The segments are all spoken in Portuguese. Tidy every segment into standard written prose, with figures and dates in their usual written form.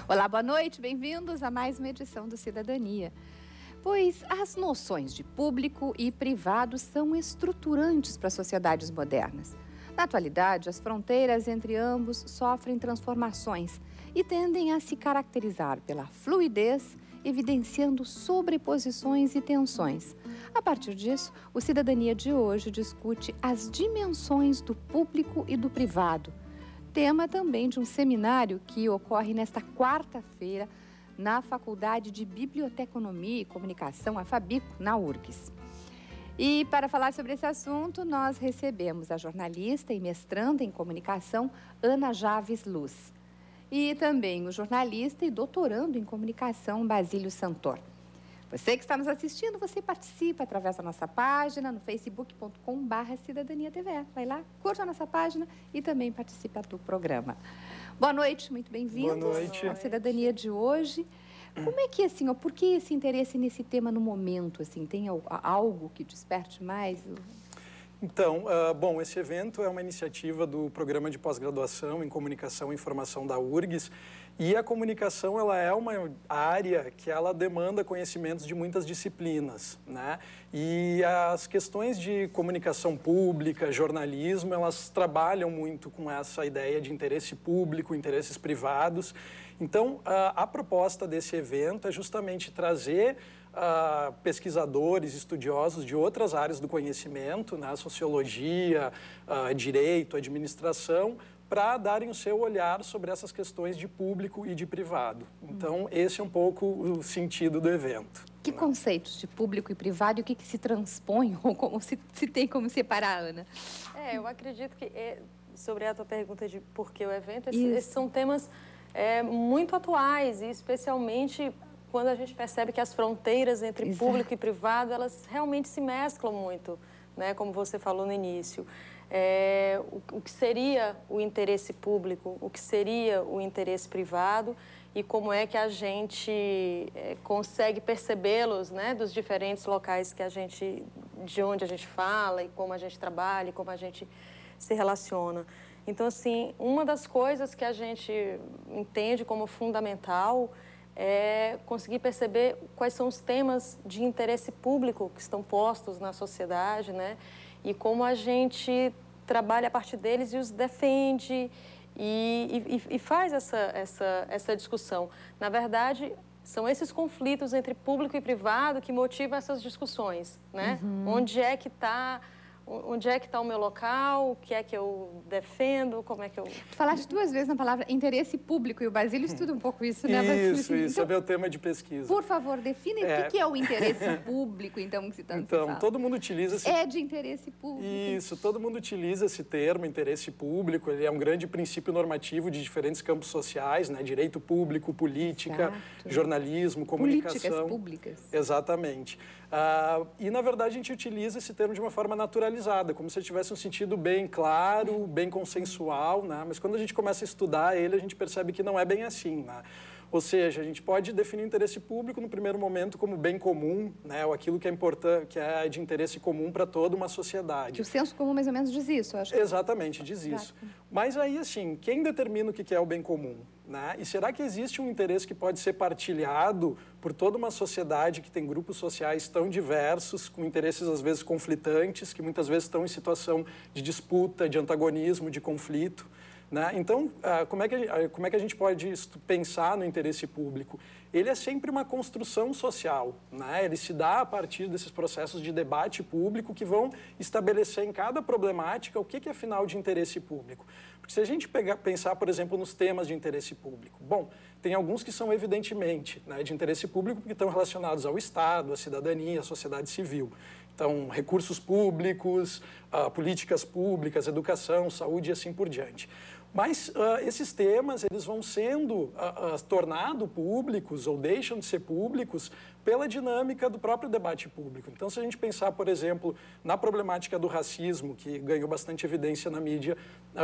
Olá, boa noite, bem-vindos a mais uma edição do Cidadania. Pois as noções de público e privado são estruturantes para as sociedades modernas. Na atualidade, as fronteiras entre ambos sofrem transformações e tendem a se caracterizar pela fluidez, evidenciando sobreposições e tensões. A partir disso, o Cidadania de hoje discute as dimensões do público e do privado, tema também de um seminário que ocorre nesta quarta-feira na Faculdade de Biblioteconomia e Comunicação, a Fabico, na URGS. E para falar sobre esse assunto, nós recebemos a jornalista e mestranda em comunicação, Ana Javes Luz. E também o jornalista e doutorando em comunicação, Basílio Santor. Você que está nos assistindo, você participa através da nossa página no facebook.com/cidadaniatv. Vai lá, curta a nossa página e também participa do programa. Boa noite, muito bem-vindos à Cidadania de hoje. Como é que, assim, por que esse interesse nesse tema no momento? Assim, tem algo que desperte mais? Então, bom, esse evento é uma iniciativa do Programa de Pós-Graduação em Comunicação e Informação da URGS, e a comunicação ela é uma área que ela demanda conhecimentos de muitas disciplinas, né? E as questões de comunicação pública, jornalismo, elas trabalham muito com essa ideia de interesse público, interesses privados. Então, a proposta desse evento é justamente trazer pesquisadores, estudiosos de outras áreas do conhecimento, né, sociologia, direito, administração, para darem o seu olhar sobre essas questões de público e de privado. Então, esse é um pouco o sentido do evento. Que conceitos de público e privado e o que se transpõe, ou como se tem como separar, Ana? Eu acredito que, sobre a tua pergunta de por que o evento, esses são temas muito atuais, e especialmente quando a gente percebe que as fronteiras entre público e privado, elas realmente se mesclam muito, né? Como você falou no início. O que seria o interesse público, o que seria o interesse privado e como é que a gente consegue percebê-los, né? Dos diferentes locais de onde a gente fala e como a gente trabalha e como a gente se relaciona. Então, assim, uma das coisas que a gente entende como fundamental é conseguir perceber quais são os temas de interesse público que estão postos na sociedade, né? E como a gente trabalha a partir deles e os defende e faz essa discussão. Na verdade, são esses conflitos entre público e privado que motivam essas discussões, né? Onde é que está o meu local, o que é que eu defendo, como é que eu... Falaste duas vezes na palavra interesse público, e o Basílio estuda um pouco isso, né, Basílio? Isso, então, é meu tema de pesquisa. Por favor, define o que é o interesse público, então, que se tanto fala. Todo mundo utiliza... É de interesse público. Isso, todo mundo utiliza esse termo, interesse público, ele é um grande princípio normativo de diferentes campos sociais, né, direito público, política, jornalismo, comunicação... Políticas públicas. Exatamente. E, na verdade, a gente utiliza esse termo de uma forma naturalizada, como se tivesse um sentido bem claro, bem consensual, né? Mas quando a gente começa a estudar ele, a gente percebe que não é bem assim, né? Ou seja, a gente pode definir o interesse público no primeiro momento como bem comum, né? Ou aquilo que é importante, que é de interesse comum para toda uma sociedade. Que o senso comum mais ou menos diz isso, eu acho. Exatamente, diz isso. Mas aí, assim, quem determina o que é o bem comum? Né? E será que existe um interesse que pode ser partilhado por toda uma sociedade que tem grupos sociais tão diversos, com interesses às vezes conflitantes, que muitas vezes estão em situação de disputa, de antagonismo, de conflito? Né? Então, como é que a gente pode pensar no interesse público? Ele é sempre uma construção social, né? Ele se dá a partir desses processos de debate público que vão estabelecer em cada problemática o que é afinal de interesse público. Porque se a gente pensar, por exemplo, nos temas de interesse público, bom, tem alguns que são evidentemente, né, de interesse público porque estão relacionados ao Estado, à cidadania, à sociedade civil. Então, recursos públicos, políticas públicas, educação, saúde e assim por diante. Mas esses temas, eles vão sendo tornados públicos ou deixam de ser públicos pela dinâmica do próprio debate público. Então, se a gente pensar, por exemplo, na problemática do racismo, que ganhou bastante evidência na mídia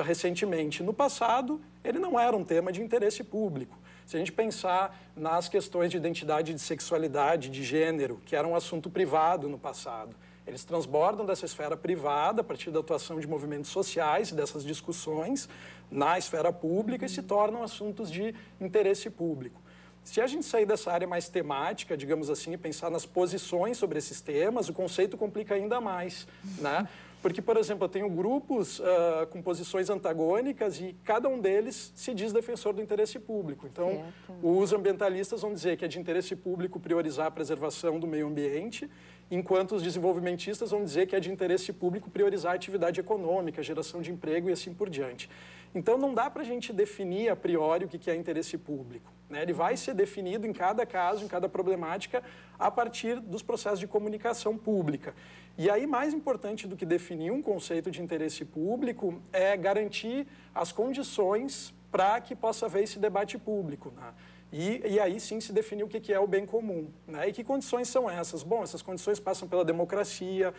recentemente, no passado, ele não era um tema de interesse público. Se a gente pensar nas questões de identidade, de sexualidade, de gênero, que era um assunto privado no passado, Eles transbordam dessa esfera privada a partir da atuação de movimentos sociais e dessas discussões na esfera pública e se tornam assuntos de interesse público. Se a gente sair dessa área mais temática, digamos assim, e pensar nas posições sobre esses temas, o conceito complica ainda mais, né? Porque, por exemplo, eu tenho grupos com posições antagônicas e cada um deles se diz defensor do interesse público. Então, os ambientalistas vão dizer que é de interesse público priorizar a preservação do meio ambiente, enquanto os desenvolvimentistas vão dizer que é de interesse público priorizar a atividade econômica, a geração de emprego e assim por diante. Então, não dá para a gente definir a priori o que é interesse público, né? Ele vai ser definido em cada caso, em cada problemática, a partir dos processos de comunicação pública. E aí, mais importante do que definir um conceito de interesse público é garantir as condições para que possa haver esse debate público, né? E aí sim se definir o que é o bem comum, né? E que condições são essas? Bom, essas condições passam pela democracia,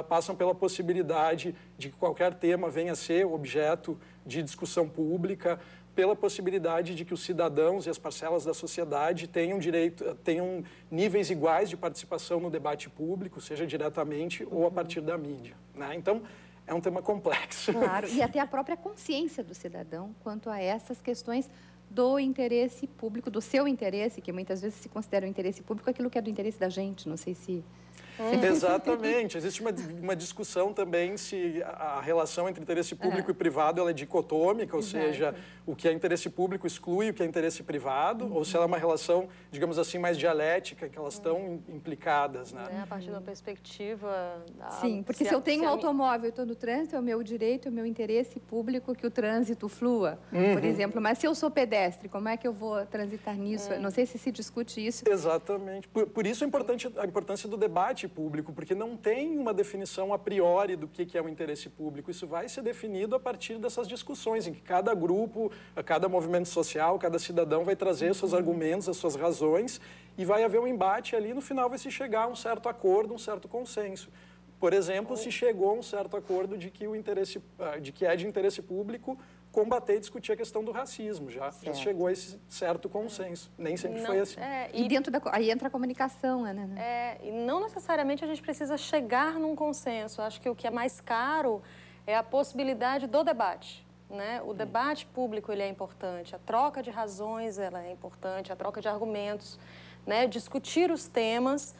passam pela possibilidade de que qualquer tema venha a ser objeto de discussão pública, pela possibilidade de que os cidadãos e as parcelas da sociedade tenham níveis iguais de participação no debate público, seja diretamente ou a partir da mídia, né? Então, é um tema complexo. Claro, e até a própria consciência do cidadão quanto a essas questões do interesse público, do seu interesse, que muitas vezes se considera o interesse público aquilo que é do interesse da gente, não sei se... Exatamente. Existe uma discussão também se a relação entre interesse público e privado ela é dicotômica, ou seja, o que é interesse público exclui o que é interesse privado, ou se ela é uma relação, digamos assim, mais dialética, que elas estão implicadas, né? A partir da perspectiva... Sim, porque se eu tenho um automóvel e estou no trânsito, é o meu direito, é o meu interesse público que o trânsito flua, por exemplo. Mas se eu sou pedestre, como é que eu vou transitar nisso? Não sei se discute isso. Exatamente. Por isso a importância do debate público, porque não tem uma definição a priori do que é o interesse público. Isso vai ser definido a partir dessas discussões, em que cada grupo, cada movimento social, cada cidadão vai trazer seus argumentos, as suas razões, e vai haver um embate ali, no final vai se chegar a um certo acordo, um certo consenso. Por exemplo, se chegou a um certo acordo de que é de interesse público combater e discutir a questão do racismo. Já chegou a esse certo consenso. Nem sempre foi assim. E dentro aí entra a comunicação, né? E não necessariamente a gente precisa chegar num consenso. Acho que o que é mais caro é a possibilidade do debate, né? O debate público ele é importante, a troca de razões ela é importante, a troca de argumentos, né? Discutir os temas,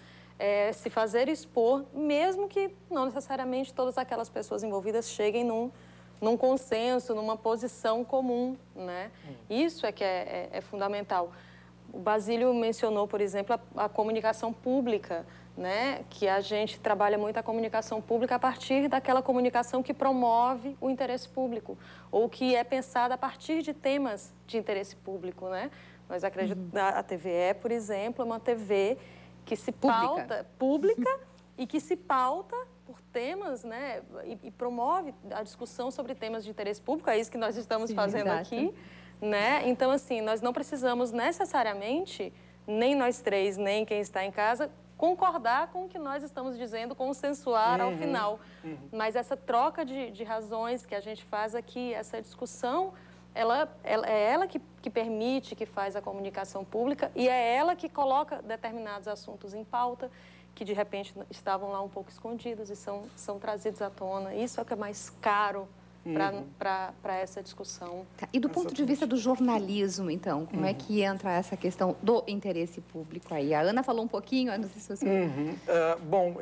se fazer expor, mesmo que não necessariamente todas aquelas pessoas envolvidas cheguem num consenso, numa posição comum, né? Isso é que é fundamental. O Basílio mencionou, por exemplo, a comunicação pública, né? Que a gente trabalha muito a comunicação pública a partir daquela comunicação que promove o interesse público ou que é pensada a partir de temas de interesse público, né? Nós acreditamos, a TVE, por exemplo, é uma TV que se pauta pública e que se pauta por temas, né, e promove a discussão sobre temas de interesse público, é isso que nós estamos fazendo aqui, né? Então, assim, nós não precisamos necessariamente, nem nós três, nem quem está em casa, concordar com o que nós estamos dizendo, consensuar ao final. Mas essa troca de razões que a gente faz aqui, essa discussão, é ela que permite, que faz a comunicação pública e é ela que coloca determinados assuntos em pauta que, de repente, estavam lá um pouco escondidos e são trazidos à tona. Isso é o que é mais caro para essa discussão. E do ponto de vista do jornalismo, então, como é que entra essa questão do interesse público aí? A Ana falou um pouquinho, não sei se você... Bom,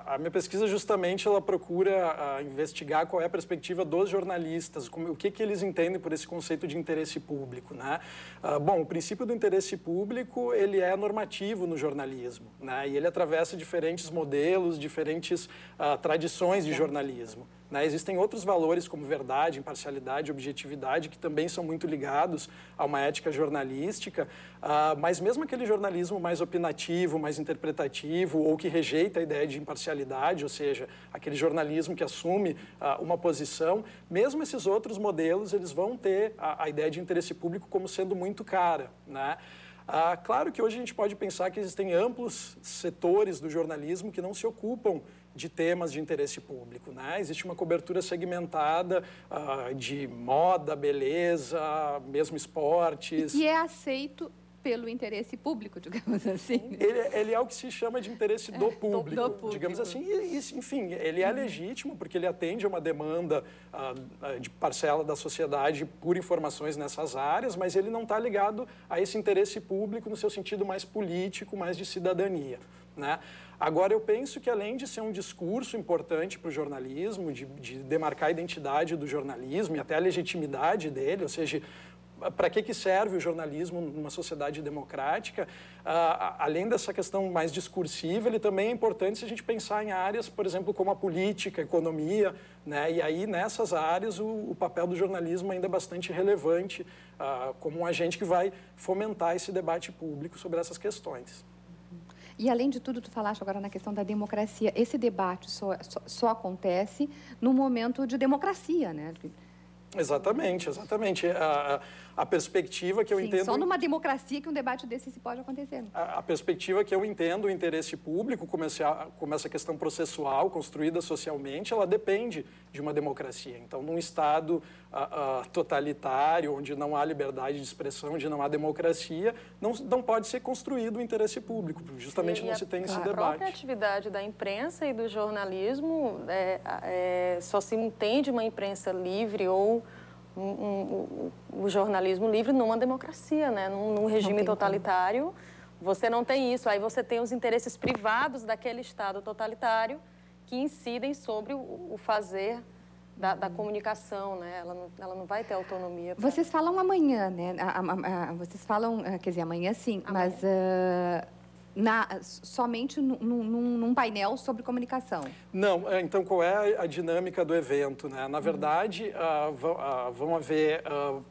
a minha pesquisa justamente ela procura investigar qual é a perspectiva dos jornalistas, o que eles entendem por esse conceito de interesse público, né? Bom, o princípio do interesse público, ele é normativo no jornalismo, né? E ele atravessa diferentes modelos, diferentes tradições de jornalismo. Né? Existem outros valores como verdade, imparcialidade, objetividade, que também são muito ligados a uma ética jornalística, mas mesmo aquele jornalismo mais opinativo, mais interpretativo, ou que rejeita a ideia de imparcialidade, ou seja, aquele jornalismo que assume uma posição, mesmo esses outros modelos, eles vão ter a ideia de interesse público como sendo muito cara, né? Claro que hoje a gente pode pensar que existem amplos setores do jornalismo que não se ocupam de temas de interesse público, né? Existe uma cobertura segmentada de moda, beleza, mesmo esportes. E é aceito pelo interesse público, digamos assim. Ele é o que se chama de interesse do público, digamos assim. E, enfim, ele é legítimo porque ele atende a uma demanda de parcela da sociedade por informações nessas áreas, mas ele não está ligado a esse interesse público no seu sentido mais político, mais de cidadania, né? Agora, eu penso que, além de ser um discurso importante para o jornalismo, de demarcar a identidade do jornalismo e até a legitimidade dele, ou seja, para que serve o jornalismo numa sociedade democrática, além dessa questão mais discursiva, ele também é importante se a gente pensar em áreas, por exemplo, como a política, a economia, né? E aí, nessas áreas, o papel do jornalismo ainda é bastante relevante como um agente que vai fomentar esse debate público sobre essas questões. E, além de tudo, tu falaste agora na questão da democracia. Esse debate só acontece no momento de democracia, né? Exatamente, exatamente. A perspectiva que eu entendo... Só numa democracia que um debate desse se pode acontecer. A perspectiva que eu entendo o interesse público, como essa questão processual, construída socialmente, ela depende de uma democracia. Então, num Estado totalitário, onde não há liberdade de expressão, onde não há democracia, não pode ser construído o interesse público, justamente não se tem esse debate. A própria atividade da imprensa e do jornalismo só se entende uma imprensa livre ou o jornalismo livre numa democracia, né? Num regime totalitário, você não tem isso. Aí você tem os interesses privados daquele Estado totalitário que incidem sobre o fazer da comunicação, né? Ela não vai ter autonomia. Vocês falam amanhã, né? Vocês falam, quer dizer, amanhã sim, amanhã. Mas somente num painel sobre comunicação. Não, então qual é a dinâmica do evento, né? Na verdade, vão haver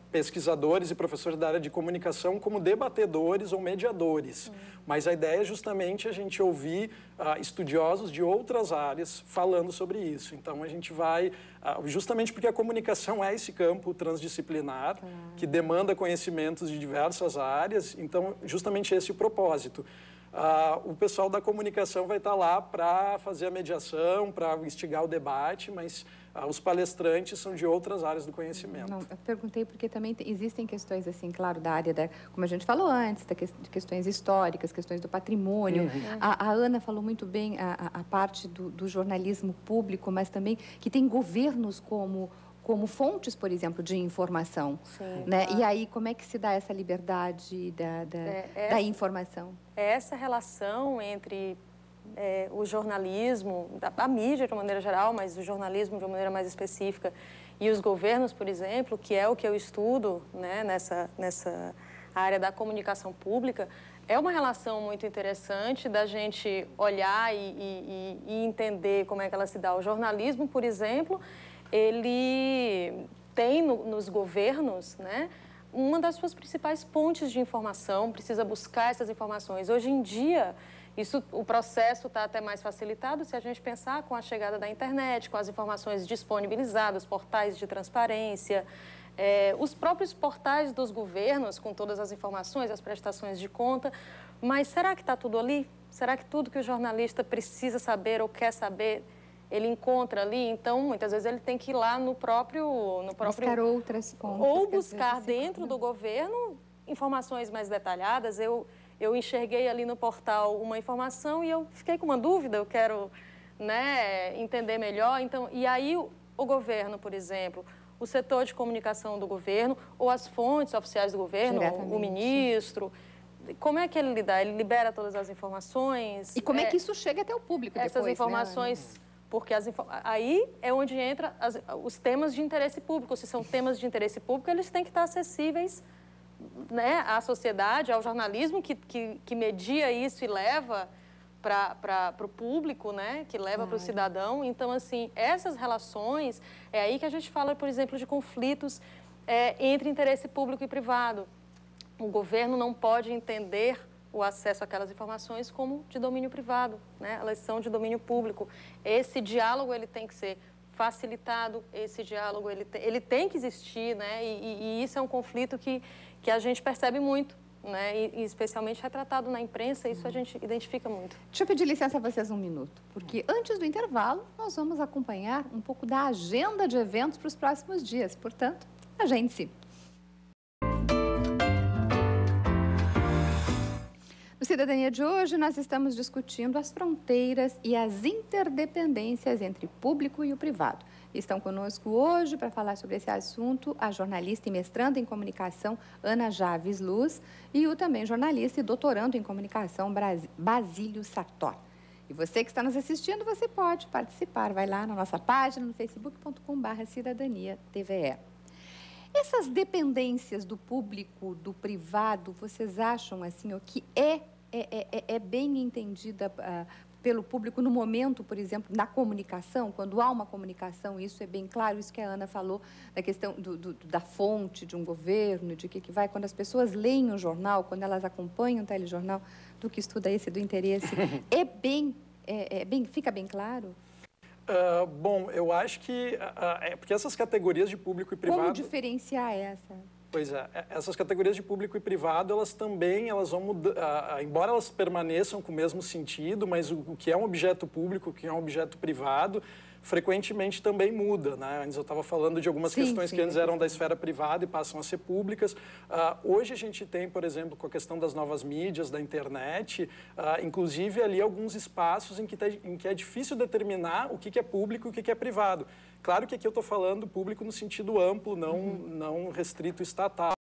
pesquisadores e professores da área de comunicação como debatedores ou mediadores. Mas a ideia é justamente a gente ouvir estudiosos de outras áreas falando sobre isso. Então, a gente vai, justamente porque a comunicação é esse campo transdisciplinar, que demanda conhecimentos de diversas áreas, então, justamente esse é o propósito. O pessoal da comunicação vai estar lá para fazer a mediação, para instigar o debate, mas os palestrantes são de outras áreas do conhecimento. Não, eu perguntei porque também existem questões, assim, claro, da área, como a gente falou antes, de questões históricas, questões do patrimônio. A Ana falou muito bem a parte do jornalismo público, mas também que tem governos como fontes, por exemplo, de informação. Sim, né? claro. E aí, como é que se dá essa liberdade da informação? É essa relação entre o jornalismo, a mídia de uma maneira geral, mas o jornalismo de uma maneira mais específica, e os governos, por exemplo, que é o que eu estudo, né, nessa área da comunicação pública, é uma relação muito interessante da gente olhar e entender como é que ela se dá. O jornalismo, por exemplo, ele tem nos governos, né, uma das suas principais pontes de informação, precisa buscar essas informações. Hoje em dia, o processo está até mais facilitado se a gente pensar com a chegada da internet, com as informações disponibilizadas, portais de transparência, os próprios portais dos governos com todas as informações, as prestações de conta. Mas será que está tudo ali? Será que tudo que o jornalista precisa saber ou quer saber ele encontra ali? Então, muitas vezes ele tem que ir lá no próprio buscar outras fontes. Ou buscar dentro do governo informações mais detalhadas. Eu enxerguei ali no portal uma informação e eu fiquei com uma dúvida, eu quero, né, entender melhor. Então, e aí o governo, por exemplo, o setor de comunicação do governo ou as fontes oficiais do governo, o ministro, como é que ele lida? Ele libera todas as informações? E como é que isso chega até o público depois, essas informações, né? Porque aí é onde entra os temas de interesse público. Se são temas de interesse público, eles têm que estar acessíveis, né, à sociedade, ao jornalismo que media isso e leva para o público, né, que leva para o cidadão. Então, assim, essas relações, é aí que a gente fala, por exemplo, de conflitos entre interesse público e privado. O governo não pode entender o acesso àquelas informações como de domínio privado, né? Elas são de domínio público. Esse diálogo ele tem que ser facilitado, esse diálogo ele tem que existir, né? E isso é um conflito que a gente percebe muito, né? E especialmente retratado na imprensa, isso a gente identifica muito. Deixa eu pedir licença a vocês um minuto, porque antes do intervalo nós vamos acompanhar um pouco da agenda de eventos para os próximos dias. Portanto, agende-se. Cidadania de hoje, nós estamos discutindo as fronteiras e as interdependências entre o público e o privado. Estão conosco hoje para falar sobre esse assunto a jornalista e mestranda em comunicação Ana Javes Luz e o também jornalista e doutorando em comunicação Basílio Sartor. E você que está nos assistindo, você pode participar. Vai lá na nossa página no facebook.com/cidadania-tve. Essas dependências do público, do privado, vocês acham assim, o que é bem entendida pelo público no momento, por exemplo, na comunicação, quando há uma comunicação, isso é bem claro, isso que a Ana falou, da questão da fonte de um governo, de que vai, quando as pessoas leem o jornal, quando elas acompanham o telejornal, do que estuda esse do interesse, fica bem claro? Bom, eu acho que porque essas categorias de público e privado... Como diferenciar essa? Pois é, essas categorias de público e privado, elas vão mudar, embora elas permaneçam com o mesmo sentido, mas o que é um objeto público, o que é um objeto privado, frequentemente também muda, né? Antes eu estava falando de algumas questões que antes eram da esfera privada e passam a ser públicas. Hoje a gente tem, por exemplo, com a questão das novas mídias, da internet, inclusive ali alguns espaços em que é difícil determinar o que é público e o que é privado. Claro que aqui eu estou falando público no sentido amplo, não restrito estatal.